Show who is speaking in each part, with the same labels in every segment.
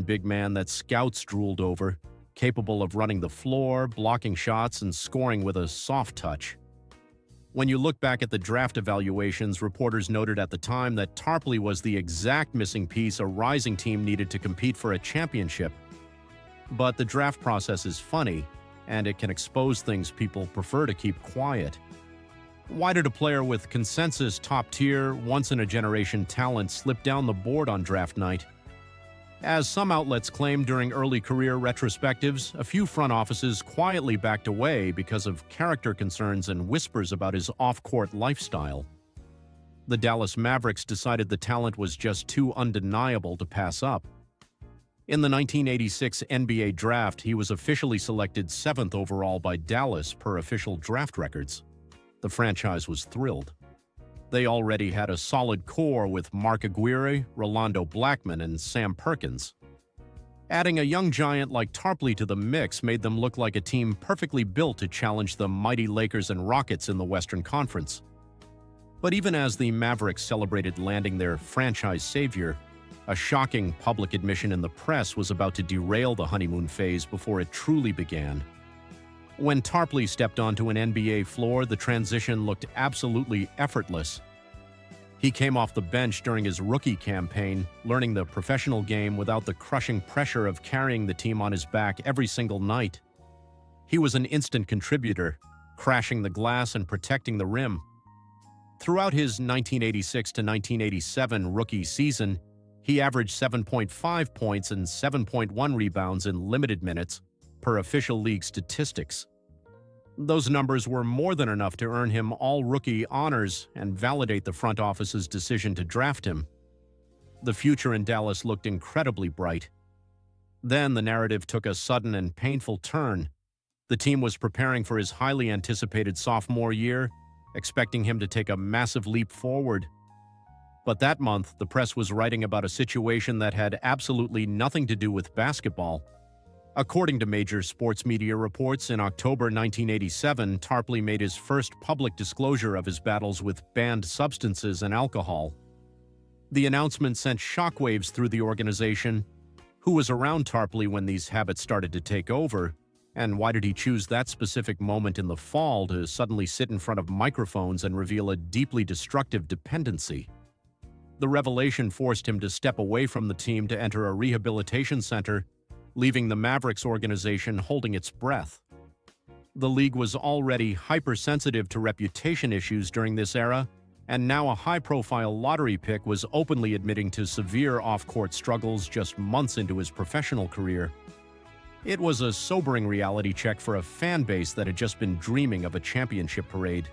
Speaker 1: big man that scouts drooled over, capable of running the floor, blocking shots, and scoring with a soft touch. When you look back at the draft evaluations, reporters noted at the time that Tarpley was the exact missing piece a rising team needed to compete for a championship. But the draft process is funny, and it can expose things people prefer to keep quiet. Why did a player with consensus top-tier, once-in-a-generation talent slip down the board on draft night? As some outlets claimed during early career retrospectives, a few front offices quietly backed away because of character concerns and whispers about his off-court lifestyle. The Dallas Mavericks decided the talent was just too undeniable to pass up. In the 1986 NBA draft, he was officially selected 7th overall by Dallas per official draft records. The franchise was thrilled. They already had a solid core with Mark Aguirre, Rolando Blackman, and Sam Perkins. Adding a young giant like Tarpley to the mix made them look like a team perfectly built to challenge the mighty Lakers and Rockets in the Western Conference. But even as the Mavericks celebrated landing their franchise savior, a shocking public admission in the press was about to derail the honeymoon phase before it truly began. When Tarpley stepped onto an NBA floor, the transition looked absolutely effortless. He came off the bench during his rookie campaign, learning the professional game without the crushing pressure of carrying the team on his back every single night. He was an instant contributor, crashing the glass and protecting the rim. Throughout his 1986 to 1987 rookie season, he averaged 7.5 points and 7.1 rebounds in limited minutes, per official league statistics. Those numbers were more than enough to earn him all-rookie honors and validate the front office's decision to draft him. The future in Dallas looked incredibly bright. Then the narrative took a sudden and painful turn. The team was preparing for his highly anticipated sophomore year, expecting him to take a massive leap forward. But that month, the press was writing about a situation that had absolutely nothing to do with basketball. According to major sports media reports, in October 1987, Tarpley made his first public disclosure of his battles with banned substances and alcohol. The announcement sent shockwaves through the organization. Who was around Tarpley when these habits started to take over? And why did he choose that specific moment in the fall to suddenly sit in front of microphones and reveal a deeply destructive dependency? The revelation forced him to step away from the team to enter a rehabilitation center, leaving the Mavericks organization holding its breath. The league was already hypersensitive to reputation issues during this era, and now a high-profile lottery pick was openly admitting to severe off-court struggles just months into his professional career. It was a sobering reality check for a fan base that had just been dreaming of a championship parade.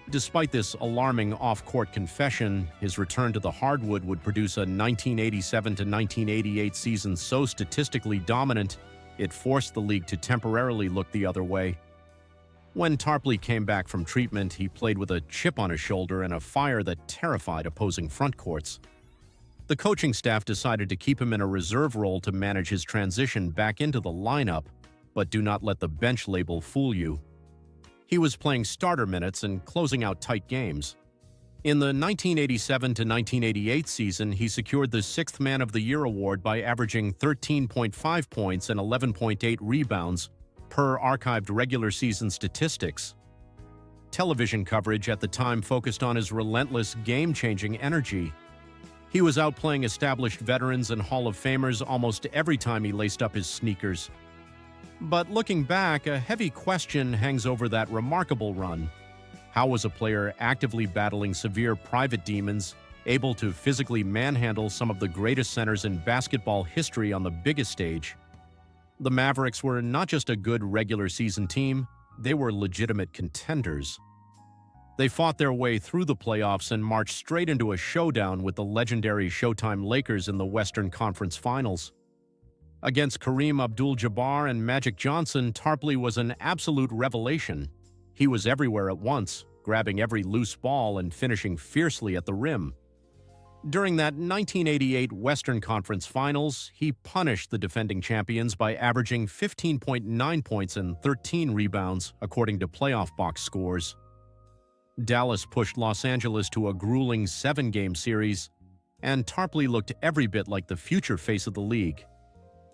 Speaker 1: Despite this alarming off-court confession, his return to the hardwood would produce a 1987 to 1988 season so statistically dominant, it forced the league to temporarily look the other way. When Tarpley came back from treatment, he played with a chip on his shoulder and a fire that terrified opposing front courts. The coaching staff decided to keep him in a reserve role to manage his transition back into the lineup, but do not let the bench label fool you. He was playing starter minutes and closing out tight games. In the 1987 to 1988 season, he secured the 6th Man of the Year award by averaging 13.5 points and 11.8 rebounds per archived regular season statistics. Television coverage at the time focused on his relentless, game-changing energy. He was outplaying established veterans and Hall of Famers almost every time he laced up his sneakers. But looking back, a heavy question hangs over that remarkable run. How was a player actively battling severe private demons able to physically manhandle some of the greatest centers in basketball history on the biggest stage? The Mavericks were not just a good regular season team, they were legitimate contenders. They fought their way through the playoffs and marched straight into a showdown with the legendary Showtime Lakers in the Western Conference Finals. Against Kareem Abdul-Jabbar and Magic Johnson, Tarpley was an absolute revelation. He was everywhere at once, grabbing every loose ball and finishing fiercely at the rim. During that 1988 Western Conference Finals, he punished the defending champions by averaging 15.9 points and 13 rebounds, according to playoff box scores. Dallas pushed Los Angeles to a grueling 7-game series. and Tarpley looked every bit like the future face of the league.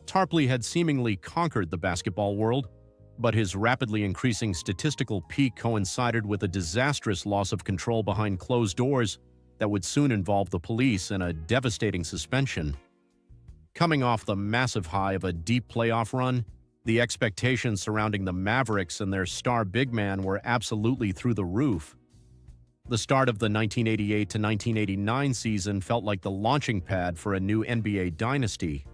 Speaker 1: Tarpley had seemingly conquered the basketball world, but his rapidly increasing statistical peak coincided with a disastrous loss of control behind closed doors that would soon involve the police and a devastating suspension. Coming off the massive high of a deep playoff run, the expectations surrounding the Mavericks and their star big man were absolutely through the roof. The start of the 1988 to 1989 season felt like the launching pad for a new NBA dynasty.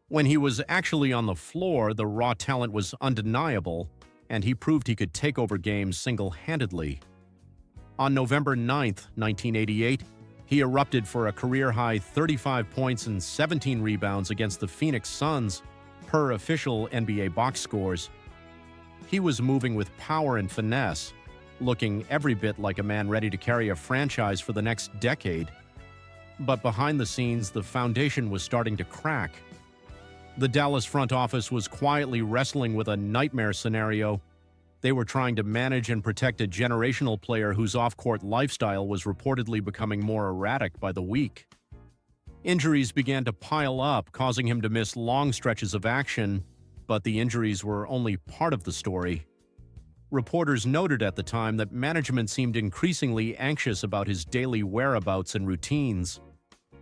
Speaker 1: When he was actually on the floor, the raw talent was undeniable, and he proved he could take over games single-handedly. On November 9, 1988, he erupted for a career-high 35 points and 17 rebounds against the Phoenix Suns, per official NBA box scores. He was moving with power and finesse, looking every bit like a man ready to carry a franchise for the next decade. But behind the scenes, the foundation was starting to crack. The Dallas front office was quietly wrestling with a nightmare scenario. They were trying to manage and protect a generational player whose off-court lifestyle was reportedly becoming more erratic by the week. Injuries began to pile up, causing him to miss long stretches of action, but the injuries were only part of the story. Reporters noted at the time that management seemed increasingly anxious about his daily whereabouts and routines.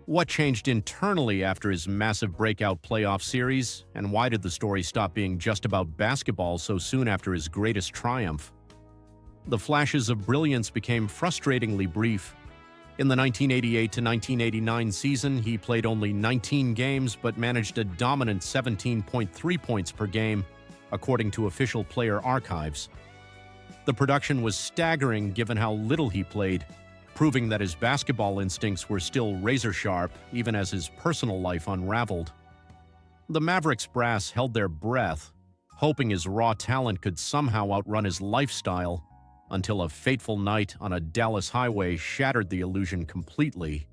Speaker 1: What changed internally after his massive breakout playoff series, and why did the story stop being just about basketball so soon after his greatest triumph? The flashes of brilliance became frustratingly brief. In the 1988 to 1989 season, he played only 19 games but managed a dominant 17.3 points per game, according to official player archives. The production was staggering given how little he played, proving that his basketball instincts were still razor-sharp even as his personal life unraveled. The Mavericks brass held their breath, hoping his raw talent could somehow outrun his lifestyle, until a fateful night on a Dallas highway shattered the illusion completely.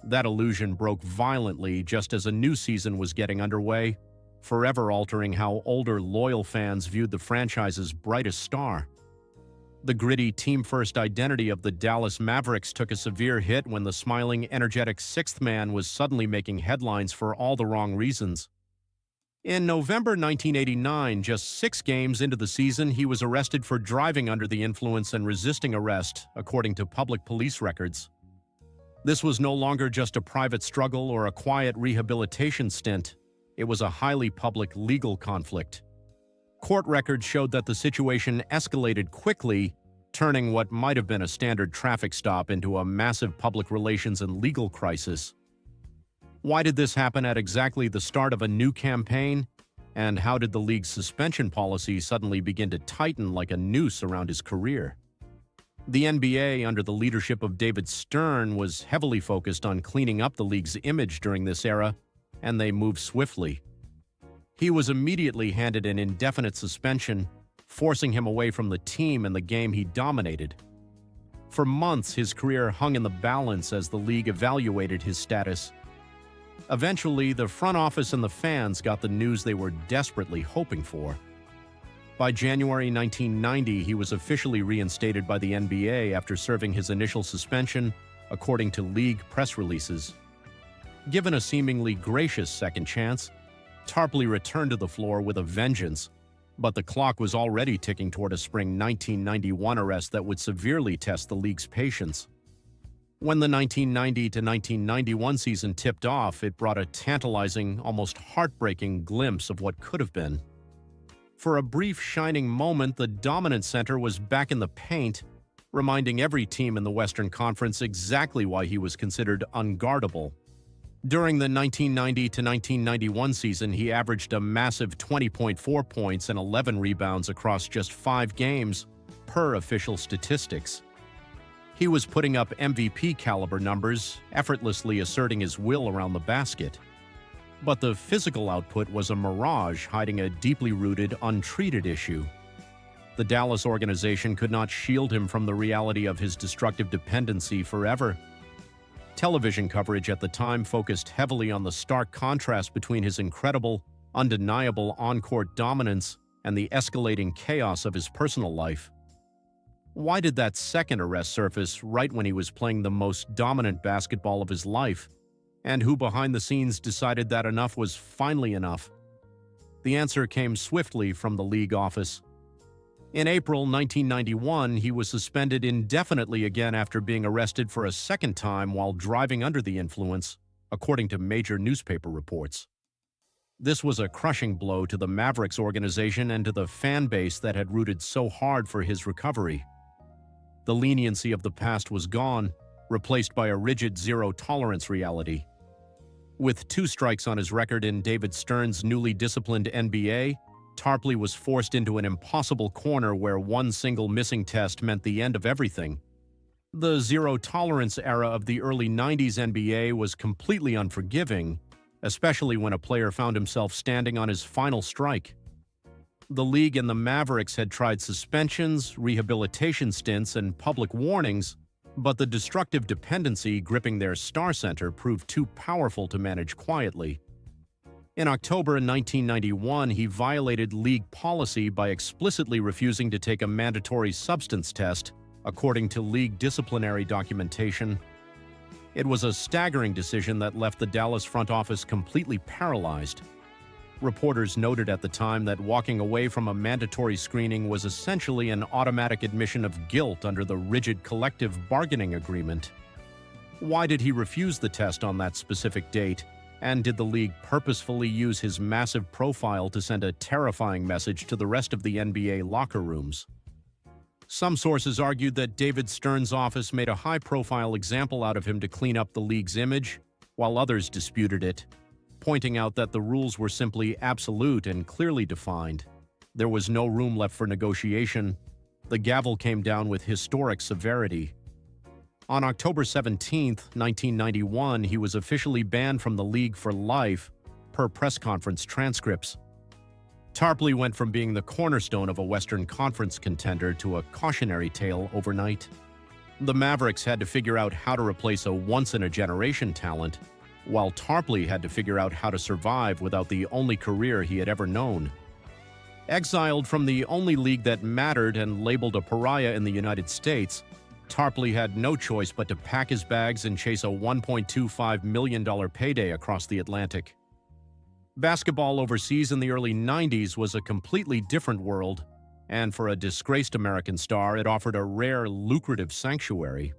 Speaker 1: That illusion broke violently just as a new season was getting underway, forever altering how older, loyal fans viewed the franchise's brightest star. The gritty, team-first identity of the Dallas Mavericks took a severe hit when the smiling, energetic sixth man was suddenly making headlines for all the wrong reasons. In November 1989, just 6 games into the season, he was arrested for driving under the influence and resisting arrest, according to public police records. This was no longer just a private struggle or a quiet rehabilitation stint. It was a highly public legal conflict. Court records showed that the situation escalated quickly, turning what might have been a standard traffic stop into a massive public relations and legal crisis. Why did this happen at exactly the start of a new campaign? And how did the league's suspension policy suddenly begin to tighten like a noose around his career? The NBA, under the leadership of David Stern, was heavily focused on cleaning up the league's image during this era, and they moved swiftly. He was immediately handed an indefinite suspension, forcing him away from the team and the game he dominated. For months, his career hung in the balance as the league evaluated his status. Eventually, the front office and the fans got the news they were desperately hoping for. By January 1990, he was officially reinstated by the NBA after serving his initial suspension, according to league press releases. Given a seemingly gracious second chance, Tarpley returned to the floor with a vengeance, but the clock was already ticking toward a spring 1991 arrest that would severely test the league's patience. When the 1990 to 1991 season tipped off, it brought a tantalizing, almost heartbreaking glimpse of what could have been. For a brief shining moment, the dominant center was back in the paint, reminding every team in the Western Conference exactly why he was considered unguardable. During the 1990 to 1991 season, he averaged a massive 20.4 points and 11 rebounds across just 5 games, per official statistics. He was putting up MVP-caliber numbers, effortlessly asserting his will around the basket. But the physical output was a mirage hiding a deeply rooted, untreated issue. The Dallas organization could not shield him from the reality of his destructive dependency forever. Television coverage at the time focused heavily on the stark contrast between his incredible, undeniable on-court dominance and the escalating chaos of his personal life. Why did that second arrest surface right when he was playing the most dominant basketball of his life? And who behind the scenes decided that enough was finally enough? The answer came swiftly from the league office. In April 1991, he was suspended indefinitely again after being arrested for a second time while driving under the influence, according to major newspaper reports. This was a crushing blow to the Mavericks organization and to the fan base that had rooted so hard for his recovery. The leniency of the past was gone, replaced by a rigid zero-tolerance reality. With 2 strikes on his record in David Stern's newly disciplined NBA, Tarpley was forced into an impossible corner where one single missing test meant the end of everything. The zero-tolerance era of the early 90s NBA was completely unforgiving, especially when a player found himself standing on his final strike. The league and the Mavericks had tried suspensions, rehabilitation stints, and public warnings, but the destructive dependency gripping their star center proved too powerful to manage quietly. In October 1991, he violated league policy by explicitly refusing to take a mandatory substance test, according to league disciplinary documentation. It was a staggering decision that left the Dallas front office completely paralyzed. Reporters noted at the time that walking away from a mandatory screening was essentially an automatic admission of guilt under the rigid collective bargaining agreement. Why did he refuse the test on that specific date? And did the league purposefully use his massive profile to send a terrifying message to the rest of the NBA locker rooms? Some sources argued that David Stern's office made a high-profile example out of him to clean up the league's image, while others disputed it, pointing out that the rules were simply absolute and clearly defined. There was no room left for negotiation. The gavel came down with historic severity. On October 17, 1991, he was officially banned from the league for life, per press conference transcripts. Tarpley went from being the cornerstone of a Western Conference contender to a cautionary tale overnight. The Mavericks had to figure out how to replace a once-in-a-generation talent, while Tarpley had to figure out how to survive without the only career he had ever known. Exiled from the only league that mattered and labeled a pariah in the United States, Tarpley had no choice but to pack his bags and chase a $1.25 million payday across the Atlantic. Basketball overseas in the early 90s was a completely different world, and for a disgraced American star, it offered a rare, lucrative sanctuary.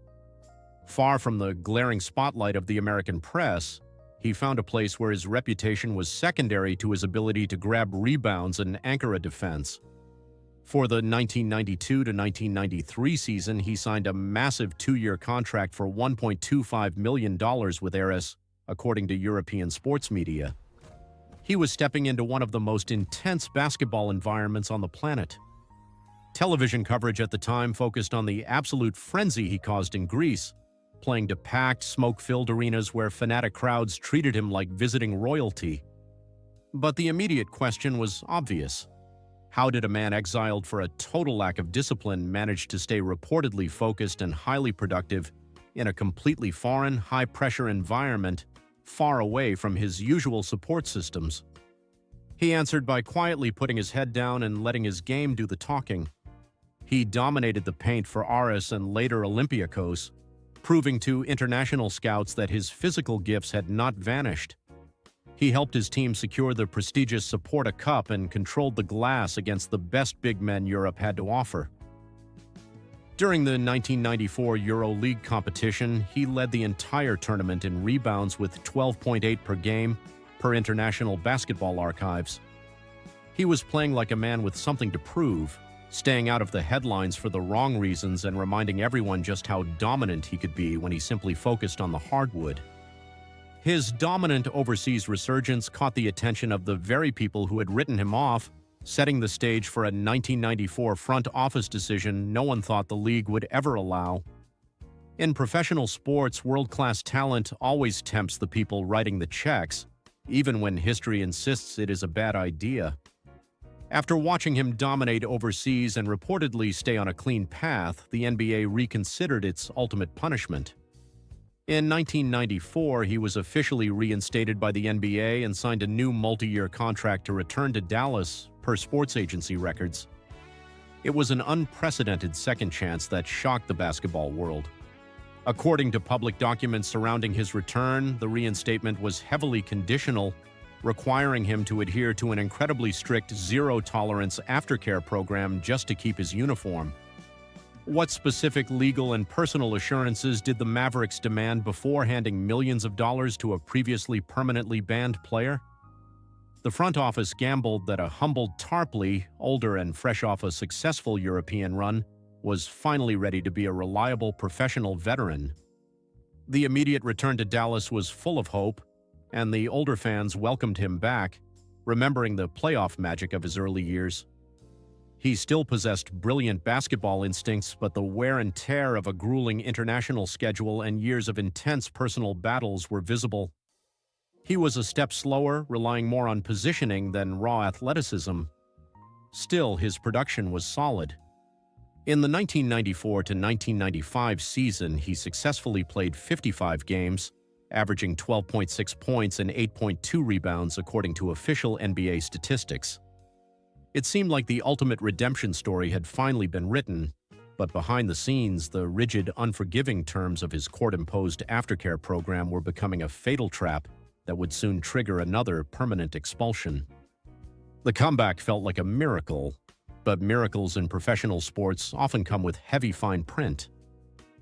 Speaker 1: Far from the glaring spotlight of the American press, he found a place where his reputation was secondary to his ability to grab rebounds and anchor a defense. For the 1992 to 1993 season, he signed a massive 2-year contract for $1.25 million with Eris, according to European sports media. He was stepping into one of the most intense basketball environments on the planet. Television coverage at the time focused on the absolute frenzy he caused in Greece, playing to packed, smoke-filled arenas where fanatic crowds treated him like visiting royalty. But the immediate question was obvious. How did a man exiled for a total lack of discipline manage to stay reportedly focused and highly productive in a completely foreign, high-pressure environment far away from his usual support systems? He answered by quietly putting his head down and letting his game do the talking. He dominated the paint for Aris and later Olympiacos, proving to international scouts that his physical gifts had not vanished. He helped his team secure the prestigious Saporta Cup and controlled the glass against the best big men Europe had to offer. During the 1994 EuroLeague competition, he led the entire tournament in rebounds with 12.8 per game, per International Basketball Archives. He was playing like a man with something to prove, staying out of the headlines for the wrong reasons and reminding everyone just how dominant he could be when he simply focused on the hardwood. His dominant overseas resurgence caught the attention of the very people who had written him off, setting the stage for a 1994 front office decision no one thought the league would ever allow. In professional sports, world-class talent always tempts the people writing the checks, even when history insists it is a bad idea. After watching him dominate overseas and reportedly stay on a clean path, the NBA reconsidered its ultimate punishment. In 1994, he was officially reinstated by the NBA and signed a new multi-year contract to return to Dallas, per sports agency records. It was an unprecedented second chance that shocked the basketball world. According to public documents surrounding his return, the reinstatement was heavily conditional, requiring him to adhere to an incredibly strict zero-tolerance aftercare program just to keep his uniform. What specific legal and personal assurances did the Mavericks demand before handing millions of dollars to a previously permanently banned player? The front office gambled that a humbled Tarpley, older and fresh off a successful European run, was finally ready to be a reliable professional veteran. The immediate return to Dallas was full of hope, and the older fans welcomed him back, remembering the playoff magic of his early years. He still possessed brilliant basketball instincts, but the wear and tear of a grueling international schedule and years of intense personal battles were visible. He was a step slower, relying more on positioning than raw athleticism. Still, his production was solid. In the 1994 to 1995 season, he successfully played 55 games, averaging 12.6 points and 8.2 rebounds according to official NBA statistics. It seemed like the ultimate redemption story had finally been written, but behind the scenes, the rigid, unforgiving terms of his court-imposed aftercare program were becoming a fatal trap that would soon trigger another permanent expulsion. The comeback felt like a miracle, but miracles in professional sports often come with heavy fine print.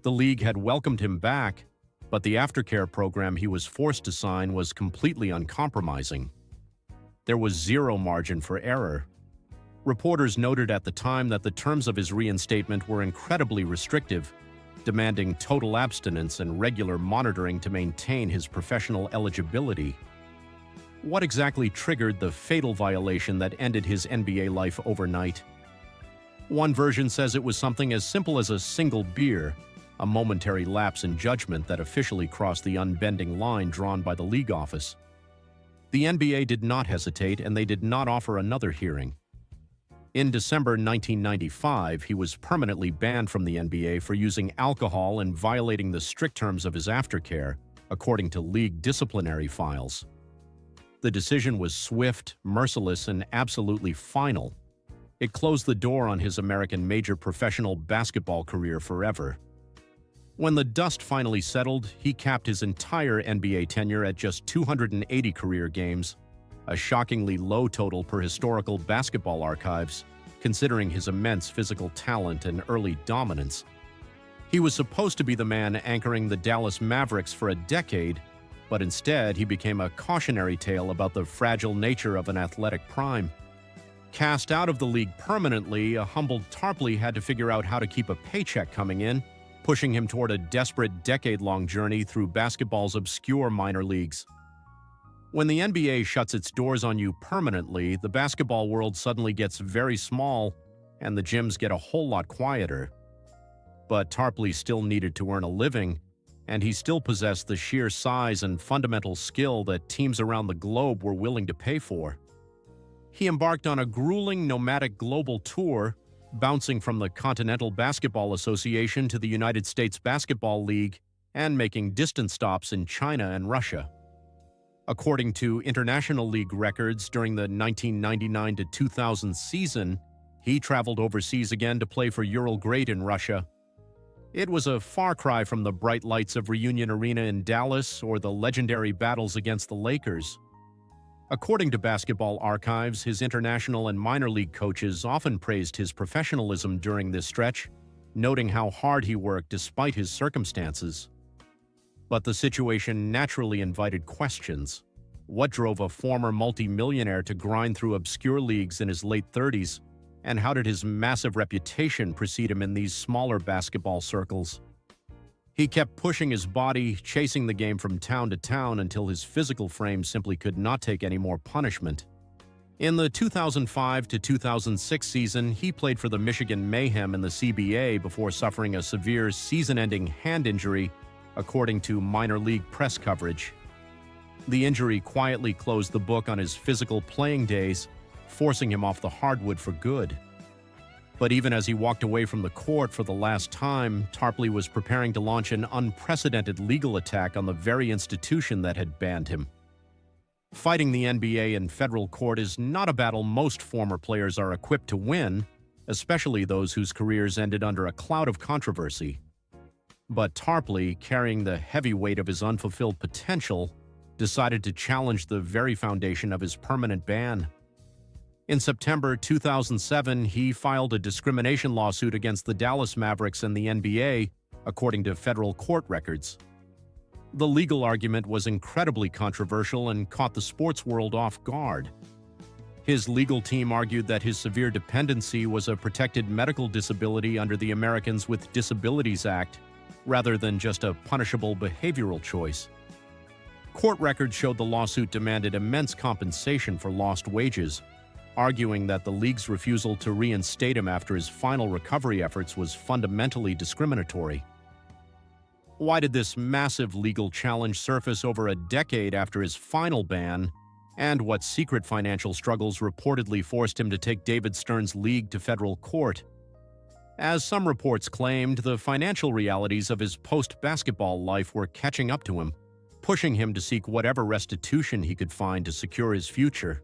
Speaker 1: The league had welcomed him back, but the aftercare program he was forced to sign was completely uncompromising. There was zero margin for error. Reporters noted at the time that the terms of his reinstatement were incredibly restrictive, demanding total abstinence and regular monitoring to maintain his professional eligibility. What exactly triggered the fatal violation that ended his NBA life overnight? One version says it was something as simple as a single beer, a momentary lapse in judgment that officially crossed the unbending line drawn by the league office. The NBA did not hesitate, and they did not offer another hearing. In December 1995, he was permanently banned from the NBA for using alcohol and violating the strict terms of his aftercare, according to league disciplinary files. The decision was swift, merciless, and absolutely final. It closed the door on his American major professional basketball career forever. When the dust finally settled, he capped his entire NBA tenure at just 280 career games, a shockingly low total per historical basketball archives, considering his immense physical talent and early dominance. He was supposed to be the man anchoring the Dallas Mavericks for a decade, but instead he became a cautionary tale about the fragile nature of an athletic prime. Cast out of the league permanently, a humbled Tarpley had to figure out how to keep a paycheck coming in, pushing him toward a desperate decade-long journey through basketball's obscure minor leagues. When the NBA shuts its doors on you permanently, the basketball world suddenly gets very small, and the gyms get a whole lot quieter. But Tarpley still needed to earn a living, and he still possessed the sheer size and fundamental skill that teams around the globe were willing to pay for. He embarked on a grueling nomadic global tour, bouncing from the Continental Basketball Association to the United States Basketball League, and making distant stops in China and Russia. According to International League records, during the 1999 to 2000 season, he traveled overseas again to play for Ural Great in Russia. It was a far cry from the bright lights of Reunion Arena in Dallas or the legendary battles against the Lakers. According to Basketball Archives, his international and minor league coaches often praised his professionalism during this stretch, noting how hard he worked despite his circumstances. But the situation naturally invited questions. What drove a former multi-millionaire to grind through obscure leagues in his late 30s? And how did his massive reputation precede him in these smaller basketball circles? He kept pushing his body, chasing the game from town to town until his physical frame simply could not take any more punishment. In the 2005 to 2006 season, he played for the Michigan Mayhem in the CBA before suffering a severe season-ending hand injury, according to minor league press coverage. The injury quietly closed the book on his physical playing days, forcing him off the hardwood for good. But even as he walked away from the court for the last time, Tarpley was preparing to launch an unprecedented legal attack on the very institution that had banned him. Fighting the NBA in federal court is not a battle most former players are equipped to win, especially those whose careers ended under a cloud of controversy. But Tarpley, carrying the heavy weight of his unfulfilled potential, decided to challenge the very foundation of his permanent ban. In September 2007, he filed a discrimination lawsuit against the Dallas Mavericks and the NBA, according to federal court records. The legal argument was incredibly controversial and caught the sports world off guard. His legal team argued that his severe dependency was a protected medical disability under the Americans with Disabilities Act, rather than just a punishable behavioral choice. Court records showed the lawsuit demanded immense compensation for lost wages, arguing that the league's refusal to reinstate him after his final recovery efforts was fundamentally discriminatory. Why did this massive legal challenge surface over a decade after his final ban, and what secret financial struggles reportedly forced him to take David Stern's league to federal court? As some reports claimed, the financial realities of his post-basketball life were catching up to him, pushing him to seek whatever restitution he could find to secure his future.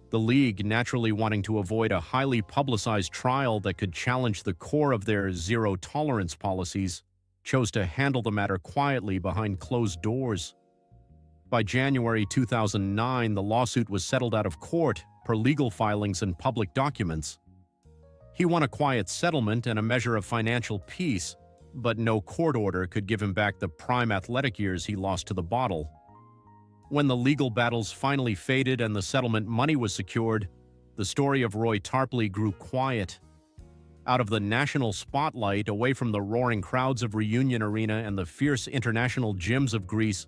Speaker 1: The league, naturally wanting to avoid a highly publicized trial that could challenge the core of their zero-tolerance policies, chose to handle the matter quietly behind closed doors. By January 2009, the lawsuit was settled out of court per legal filings and public documents. He won a quiet settlement and a measure of financial peace, but no court order could give him back the prime athletic years he lost to the bottle. When the legal battles finally faded and the settlement money was secured, the story of Roy Tarpley grew quiet. Out of the national spotlight, away from the roaring crowds of Reunion Arena and the fierce international gyms of Greece,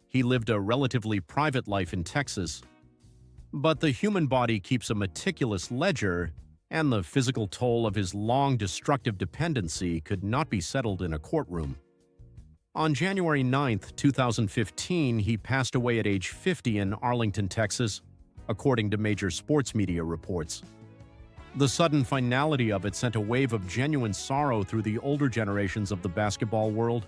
Speaker 1: he lived a relatively private life in Texas. But the human body keeps a meticulous ledger, and the physical toll of his long destructive dependency could not be settled in a courtroom. On January 9, 2015, he passed away at age 50 in Arlington, Texas, according to major sports media reports. The sudden finality of it sent a wave of genuine sorrow through the older generations of the basketball world.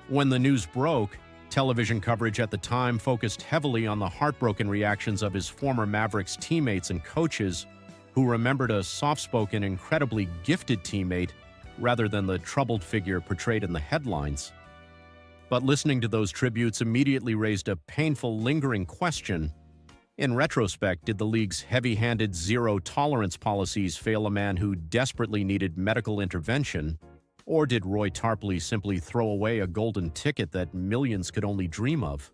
Speaker 1: When the news broke, television coverage at the time focused heavily on the heartbroken reactions of his former Mavericks teammates and coaches, who remembered a soft-spoken, incredibly gifted teammate rather than the troubled figure portrayed in the headlines. But listening to those tributes immediately raised a painful, lingering question. In retrospect, did the league's heavy-handed zero-tolerance policies fail a man who desperately needed medical intervention, or did Roy Tarpley simply throw away a golden ticket that millions could only dream of?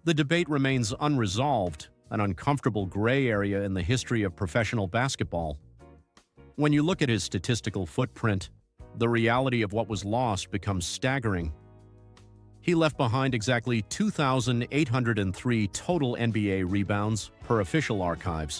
Speaker 1: The debate remains unresolved, an uncomfortable gray area in the history of professional basketball. When you look at his statistical footprint, the reality of what was lost becomes staggering. He left behind exactly 2,803 total NBA rebounds per official archives.